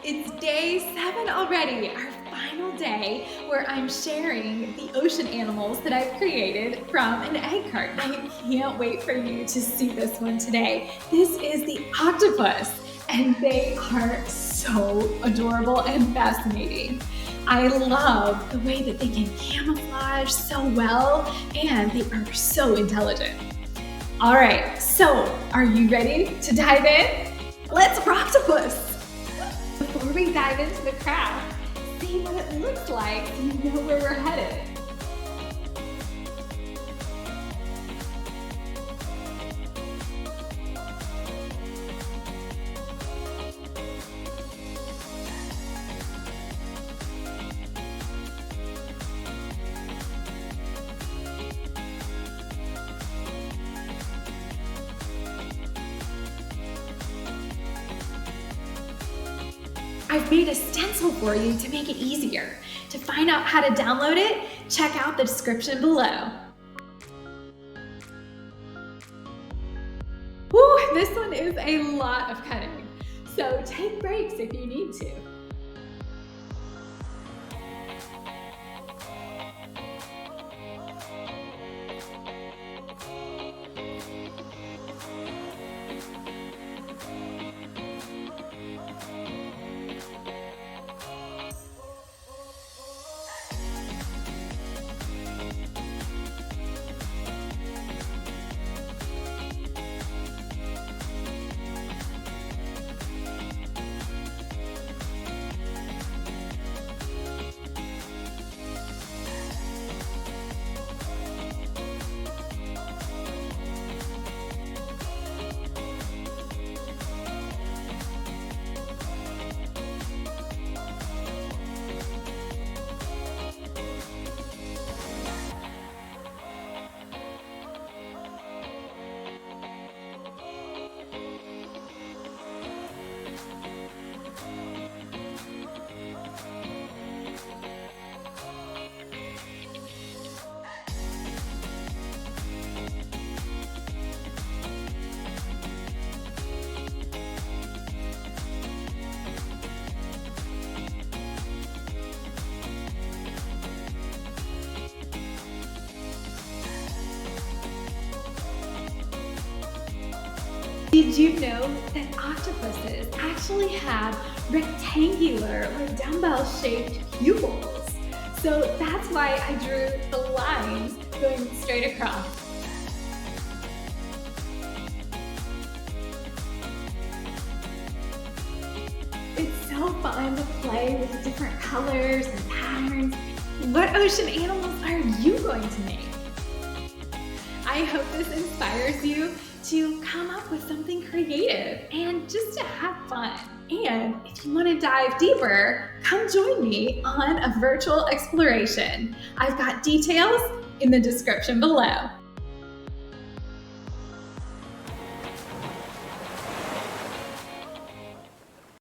It's day 7 already, our final day, where I'm sharing the ocean animals that I've created from an egg carton. I can't wait for you to see this one today. This is the octopus, and they are so adorable and fascinating. I love the way that they can camouflage so well, and they are so intelligent. All right, so are you ready to dive in? Let's octopus! Before we dive into the craft, see what it looks like so you know where we're headed. I've made a stencil for you to make it easier. To find out how to download it, check out the description below. Whew, this one is a lot of cutting, so take breaks if you need to. Did you know that octopuses actually have rectangular or dumbbell-shaped pupils? So that's why I drew the lines going straight across. It's so fun to play with different colors and patterns. What ocean animals are you going to make? I hope this inspires you to come up with something creative and just to have fun. And if you want to dive deeper, come join me on a virtual exploration. I've got details in the description below.